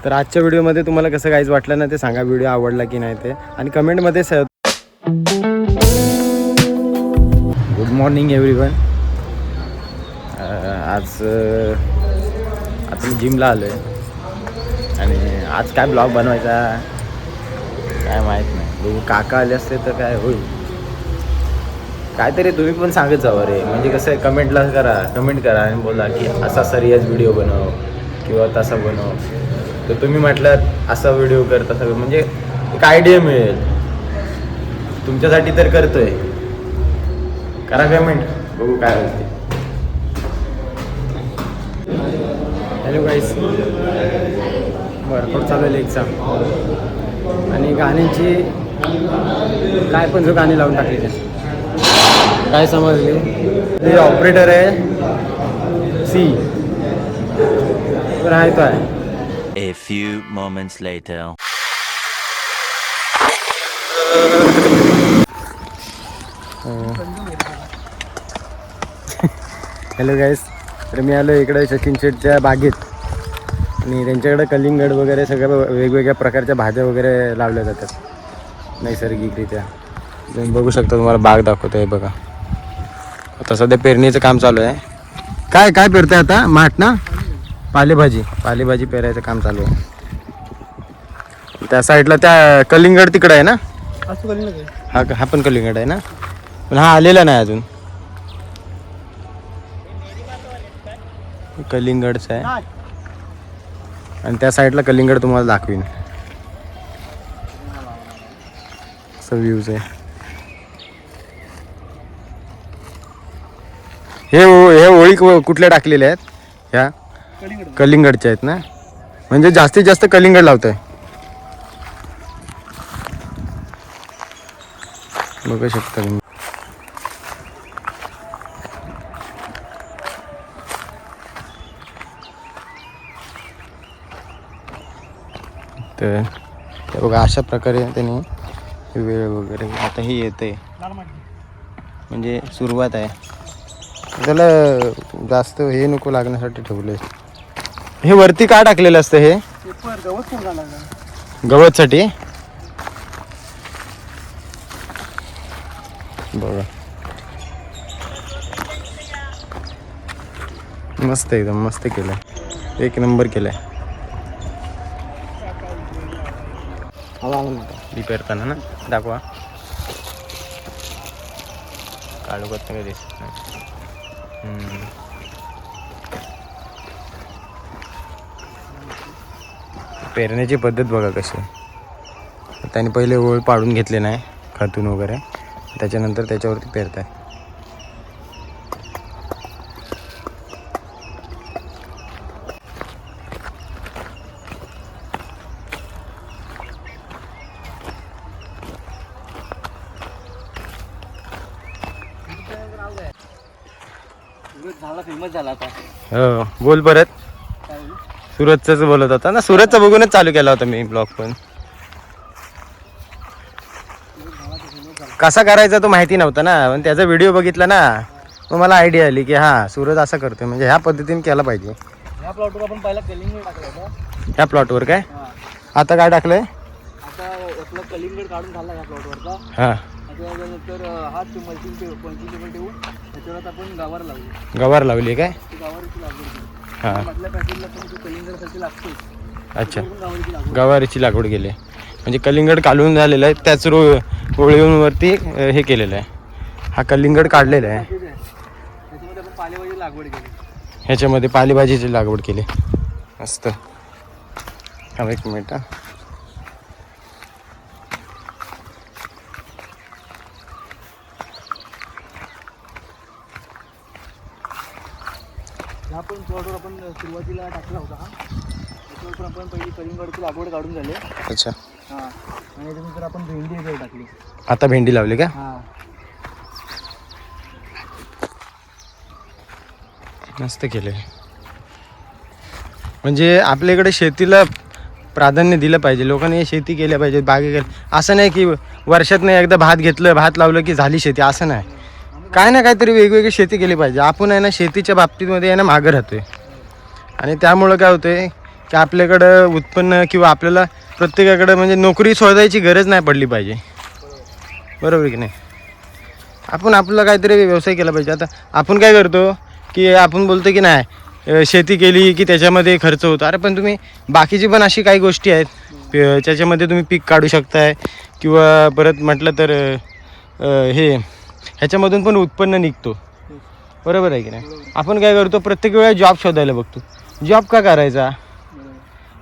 तर आजच्या व्हिडिओमध्ये तुम्हाला कसं काहीच वाटलं ना ते सांगा, व्हिडिओ आवडला की नाही ते, आणि कमेंटमध्ये गुड मॉर्निंग एव्हरीवन. आज आता मी जिमला आलो आहे आणि आज काय ब्लॉग बनवायचा काय माहीत नाही. बघू, काका आले असते तर काय होईल. काहीतरी तुम्ही पण सांगत जावं रे, म्हणजे कसं आहे, कमेंट करा आणि बोला की असा सिरियस व्हिडिओ बनव किंवा तसा बनव. तर तुम्ही म्हटलं असा व्हिडिओ कर तसा, म्हणजे एक आयडिया मिळेल तुमच्यासाठी. तर करतोय, करा कमेंट, बघू काय होते. हॅलो गाईस, वर्कआउट चालू आहे एक्झाम आणि गाण्यांची काय पण जो गाणी लावून टाकली त्या काय समजले. ते ऑपरेटर आहे सी राहतो आहे. A few moments later. Hello guys, तर मी आलो इकडे सचिन शेठच्या बागेत आणि त्यांच्याकडे कलिंगड वगैरे सगळ्या वेगवेगळ्या प्रकारच्या भाज्या वगैरे लावल्या जातात नैसर्गिकरित्या. तुम्ही बघू शकता, तुम्हाला बाग दाखवतो आहे बघा. आता सध्या पेरणीचं काम चालू आहे. काय काय पेरतंय आता? माठ ना, पालेभाजी पेरायचं काम चालू आहे. त्या साईडला त्या कलिंगड तिकडं आहे ना. हा पण कलिंगड आहे ना, पण हा आलेला नाही अजून. कलिंगडचं आहे आणि त्या साईडला कलिंगड तुम्हाला दाखवीन. असं व्ह्यूज आहे. हे ओळी कुठल्या टाकलेल्या आहेत? ह्या कलिंगडच्या आहेत ना, म्हणजे जास्तीत जास्त कलिंगड लावतोय. बघू शकता तुम्ही. तर बघा, अशा प्रकारे त्यांनी वेळ वगैरे आता हे येते, म्हणजे सुरुवात आहे. त्याला जास्त हे नको लागण्यासाठी ठेवले. हे वरती का टाकलेलं असतं? हे गवतसाठी. बघा, मस्त, एकदम मस्त केलंय, एक नंबर केलंय. बी पेरताना ना दाखवा, काळू करता काय दिसत नाही. पेरण्याची पद्धत बघा कशी. त्याने पहिले ओळ पाडून घेतले नाही खतून वगैरे, त्याच्यानंतर त्याच्यावरती पेरताय. फेमस झाला आता. हो, बोल परत. सुरतच बोलत होता ना, सुरतचं बघूनच चालू केला होता मी ब्लॉग. पण कसा करायचा तो माहिती नव्हता ना, पण त्याचा व्हिडिओ बघितला ना, मग मला आयडिया आली की हा सुरत असं करतोय, म्हणजे ह्या पद्धतीने केला पाहिजे. ह्या प्लॉटवर आपण पहिला कलिंगड टाकलं होतं. ह्या प्लॉटवर काय आता काय टाकलंय? आता आपलं कलिंगड काढून झाला ह्या प्लॉटवरचा. हा, त्याच्यानंतर हा मल्चिंग टेबल ठेवून त्याच्यावर आपण गवार लावली. गवार लावली काय? गवारीची लागवड केली. हा, मधल्या पॅकेजला पण कलिंगडसाठी लागते. अच्छा, गवारीची लागवड. गवारीची लागवड केली, म्हणजे कलिंगड काढून झालेलं आहे, त्याच ओळीवरती हे केलेलं आहे. हा कलिंगड काढलेला आहे, त्याच्यामध्ये आपण पालेभाजी लागवड केली. ह्याच्यामध्ये पालेभाजीची लागवड केली. मस्त. हा, एक मिनिट. ह्या पण प्लॉटवर आपण सुरुवातीला टाकला होता. त्याच्यावर पण आपण पहिली कलिंगडची लागवड काढून झाली. अच्छा, हां, आणि त्याच्यानंतर आपण भेंडी याच्यावर टाकली. आता भेंडी लावली का? हां, मस्त केले. म्हणजे आपल्या इकडे शेतीला प्राधान्य दिलं पाहिजे, लोकांनी शेती केल्या पाहिजे, बागे केल्या. असं नाही की वर्षातनं एकदा भात लावलं की झाली शेती, असं नाही. काय ना काहीतरी वेगवेगळी शेती केली पाहिजे. आपण आहे ना शेतीच्या बाबतीमध्ये आहे ना मागं राहतोय, आणि त्यामुळं काय होतंय की आपल्याकडं उत्पन्न किंवा आपल्याला प्रत्येकाकडं म्हणजे नोकरी शोधायची गरज नाही पडली पाहिजे. बरोबर की नाही. आपण आपलं काहीतरी व्यवसाय केला पाहिजे. आता आपण काय करतो की आपण बोलतो की नाही शेती केली की त्याच्यामध्ये खर्च होतो. अरे पण तुम्ही बाकीची पण अशी काही गोष्टी आहेत त्याच्यामध्ये तुम्ही पीक काढू शकताय किंवा परत म्हटलं तर हे ह्याच्यामधून पण उत्पन्न निघतो. बरोबर आहे की नाही. आपण काय करतो प्रत्येक वेळा जॉब शोधायला बघतो. जॉब का करायचा.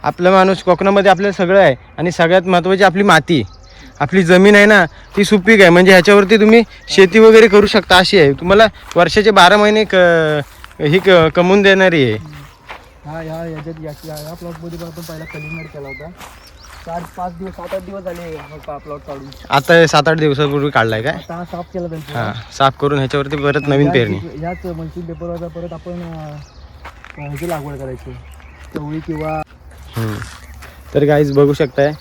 आपला माणूस कोकणामध्ये आपल्याला सगळं आहे आणि सगळ्यात महत्त्वाची आपली माती आपली जमीन आहे ना ती सुपीक आहे. म्हणजे ह्याच्यावरती तुम्ही शेती वगैरे करू शकता. अशी आहे तुम्हाला वर्षाचे 12 महिने ही कमवून देणारी आहे. या प्लॉटमध्ये पण आपण पहिला कलिंगड केला होता. 4-5 दिवस 7-8 दिवस झाले प्लॉट काढून. आता 7-8 दिवसापूर्वी काढलाय काय. आता साफ केला त्यांचा. हां साफ करून ह्याच्यावरती परत नवीन पेरणी. ह्याच मल्चिंग पेपरवर परत आपण ह्याची लागवड करायची चवळी किंवा. तर गाईज बघू शकताय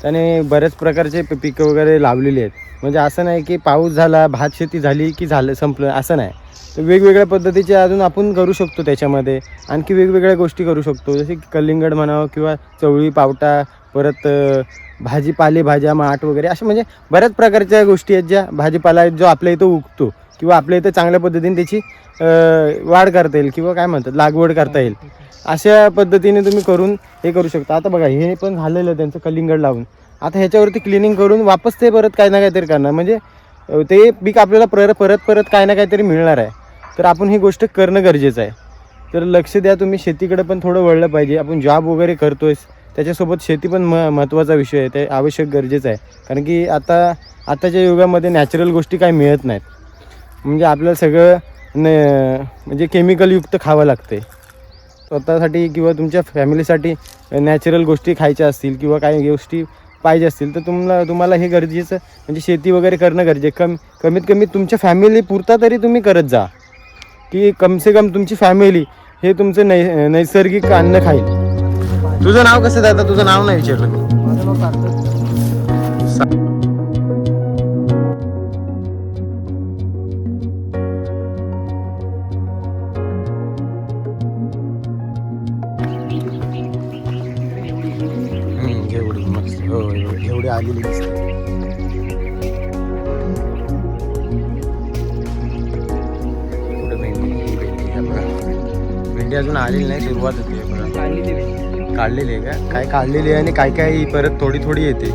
त्याने बऱ्याच प्रकारचे पिकं वगैरे लावलेली आहेत. म्हणजे असं नाही की पाऊस झाला भात शेती झाली की झालं संपलं असं नाही. तर वेगवेगळ्या पद्धतीचे अजून आपण करू शकतो. त्याच्यामध्ये आणखी वेगवेगळ्या गोष्टी करू शकतो. जसे की कलिंगड म्हणावं किंवा चवळी पावटा परत पालेभाज्या माठ वगैरे अशा म्हणजे बऱ्याच प्रकारच्या गोष्टी आहेत ज्या भाजीपाला जो आपल्या इथं उगतो किंवा आपल्या इथं चांगल्या पद्धतीने त्याची वाढ करता येईल किंवा काय म्हणतात लागवड करता येईल. अशा पद्धतीने तुम्ही करून हे करू शकता. आता बघा हे पण झालेलं त्यांचं कलिंगड लावून. आता ह्याच्यावरती क्लिनिंग करून वापस ते परत काही ना काहीतरी करणार. म्हणजे ते पीक आपल्याला परत काही ना काहीतरी मिळणार आहे. तर आपण ही गोष्ट करणं गरजेचं आहे. तर लक्ष द्या तुम्ही शेतीकडे पण थोडं वळलं पाहिजे. आपण जॉब वगैरे करतोय त्याच्यासोबत शेती पण महत्त्वाचा विषय आहे. ते आवश्यक गरजेचं आहे. कारण की आताच्या युगामध्ये नॅचरल गोष्टी काही मिळत नाहीत. म्हणजे आपल्याला सगळं म्हणजे केमिकलयुक्त खावं लागते. स्वतःसाठी किंवा तुमच्या फॅमिलीसाठी नॅचरल गोष्टी खायच्या असतील किंवा काही गोष्टी पाहिजे असतील तर तुम्हाला हे गरजेचं म्हणजे शेती वगैरे करणं गरजेचं. कमीत कमी तुमच्या फॅमिली पुरता तरी तुम्ही करत जा की कमसे कम तुमची फॅमिली हे तुमचं नैसर्गिक अन्न खाईल. तुझं नाव कसं दादा. तुझं नाव नाही विचारलं मी. माझं नाव सार्थक. घेवडी मस्त. हो घेवडी आलेली दिसते. कुठं भेंडी अजून आलेली नाही. सुरुवात होती काढलेली आहे का काय काढलेली आहे आणि काय परत थोडी येते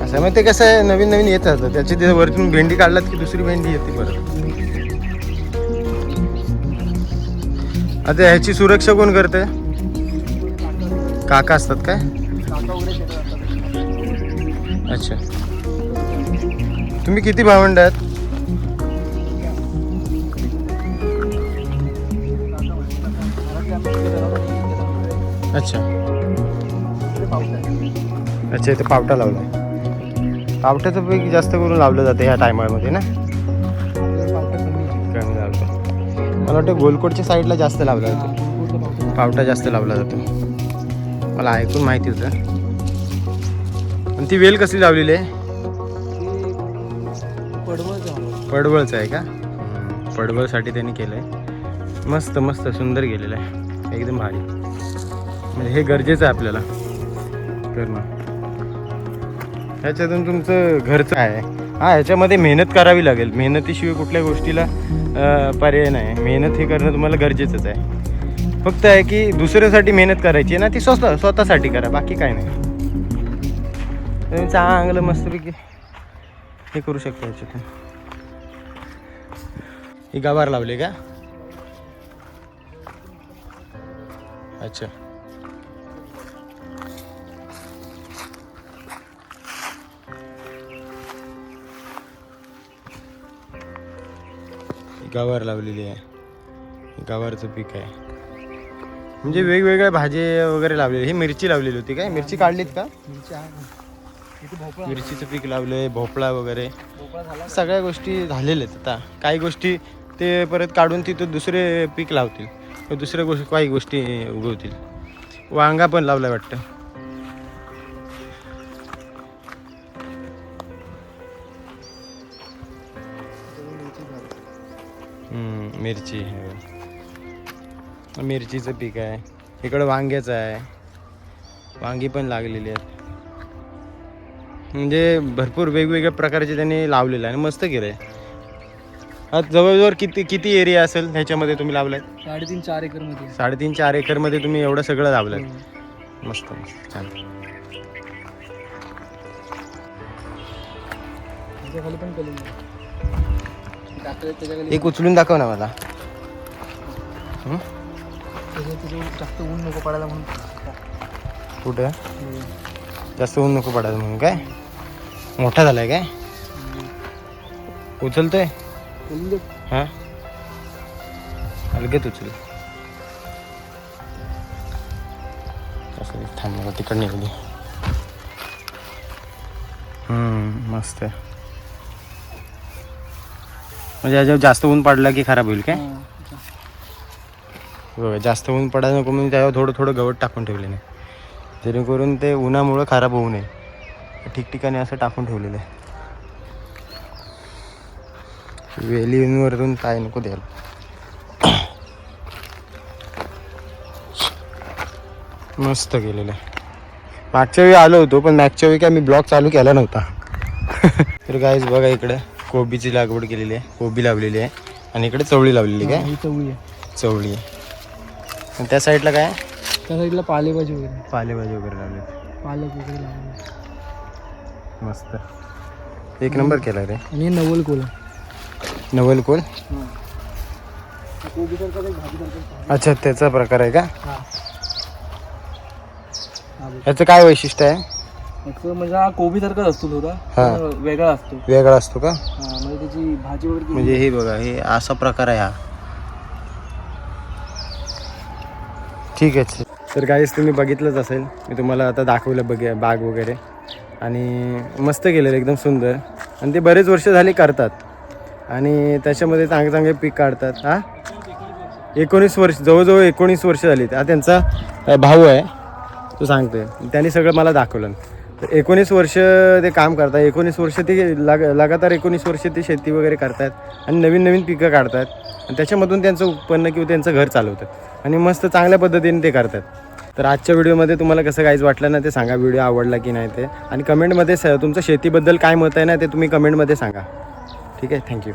असं. मग ते कसं आहे नवीन येत राहतं त्याची ते वरतून भेंडी काढलात की दुसरी भेंडी येते परत. आता ह्याची सुरक्षा कोण करते. काका असतात काय. अच्छा तुम्ही किती भावंड आहेत. अच्छा इथे पावटा लावला. पावट्याचं पीक जास्त करून लावलं जातं ह्या टायमामध्ये ना. कमी लावतो. मला वाटतं गोलकोटच्या साईडला जास्त लावला जातो. पावटा जास्त लावला जातो. मला ऐकून माहिती होतं. आणि ती वेल कसली लावलेली आहे. पडवळचं आहे का. पडवळसाठी त्यांनी केलं आहे. मस्त सुंदर गेलेलं आहे एकदम भारी. म्हणजे हे गरजेचं आहे आपल्याला करणं. ह्याच्यातून तुमचं घरचं आहे. ह्याच्यामध्ये मेहनत करावी लागेल. मेहनतीशिवाय कुठल्या गोष्टीला पर्याय नाही. मेहनत हे करणं तुम्हाला गरजेचंच आहे. फक्त आहे की दुसऱ्यासाठी मेहनत करायची आहे ना ती स्वतःसाठी करा. बाकी काय नाही. चांगलं मस्तपैकी हे करू शकता. ह्याच्यातून ही गवार लावली का. अच्छा गवार लावलेली आहे. गवारचं पीक आहे. म्हणजे वेगवेगळ्या भाज्या वगैरे लावलेली. ही मिरची लावलेली होती काय. मिरची काढलीत का. मिरचीचं पीक लावलंय. भोपळा वगैरे सगळ्या गोष्टी झालेल्या आहेत. आता काही गोष्टी ते परत काढून तिथं दुसरे पीक लावतील. दुसऱ्या काही गोष्टी उगवतील. वांगा पण लावलाय वाटतं. मिरची मिरचीचं पीक आहे. इकडं वांग्याचं आहे, वांगी पण लागलेली आहेत. म्हणजे भरपूर वेगवेगळ्या प्रकारचे त्यांनी लावलेलं आहे आणि मस्त केलं आहे. आता जवळजवळ किती किती एरिया असेल ह्याच्यामध्ये तुम्ही लावलाय? 3.5-4 एकरमध्ये. 3.5-4 एकरमध्ये तुम्ही एवढं सगळं लावलंय. मस्त मस्त छान. त्याच्या खाली पण कलिंगड टाकलं त्याच्या खाली. एक उचलून दाखव ना मला. त्याच्यावर जास्त ऊन नको पडायला म्हणून. कुठं जास्त ऊन नको पडायला म्हणून काय? मोठा झालाय काय? उचलतोय? कलिंगड हां अलगेच उचल. असं थांब तिकडे निघली. मस्त आहे. म्हणजे याच्यावर जास्त ऊन पडलं की खराब होईल काय? बघा जास्त ऊन पडायला नको म्हणून त्यावर थोडं थोडं गवत टाकून ठेवले नाही, जेणेकरून ते उन्हामुळं खराब होऊ नये. ठिकठिकाणी असं टाकून ठेवलेलं आहे. वेलीवरून काय नको द्यायला. मस्त केलेलं आहे. मागच्या वेळी आलो होतो पण मागच्या वेळी काय मी ब्लॉग चालू केला नव्हता. तर गाईज बघा इकडे कोबीची लागवड केलेली आहे, कोबी लावलेली आहे आणि इकडे चवळी लावलेली काय? चवळी आहे. चवळी आहे. आणि त्या साईडला काय? त्या साईडला पालेभाजी वगैरे. पालेभाजी वगैरे लावले. पालक वगैरे लावले. मस्त एक नंबर केला रे. आणि नवल कोल. नवल कोल. अच्छा त्याचा प्रकार आहे का? याचं काय वैशिष्ट्य आहे? म्हणजे हा कोबी सारखाच असतो थोडा, वेगळा असतो. वेगळा असतो का? म्हणजे त्याची भाजी वगैरे. म्हणजे हे बघा हे असा प्रकार आहे हा. ठीक आहे. तर गाईस तुम्ही बघितलंच असेल, मी तुम्हाला आता दाखवलं बाग वगैरे आणि मस्त केलेलं एकदम सुंदर. आणि ते बरेच वर्ष झाले करतात आणि त्याच्यामध्ये चांगले चांगले पीक काढतात. हां 19 वर्ष, जवळजवळ 19 वर्ष झाली. हा त्यांचा भाऊ आहे तो सांगतोय, त्यांनी सगळं मला दाखवलं. तर 19 वर्ष ते काम करतात. 19 वर्ष ते लगातार 19 वर्ष ते शेती वगैरे करतात आणि नवीन नवीन पिकं काढतात आणि त्याच्यामधून त्यांचं उत्पन्न किंवा त्यांचं घर चालवतात आणि मस्त चांगल्या पद्धतीने ते करतात. तर आजच्या व्हिडिओमध्ये तुम्हाला कसं काहीच वाटलं ना ते सांगा, व्हिडिओ आवडला की नाही ते. आणि कमेंटमध्ये तुमचं शेतीबद्दल काय मत आहे ना ते तुम्ही कमेंटमध्ये सांगा. ठीक आहे. थँक्यू.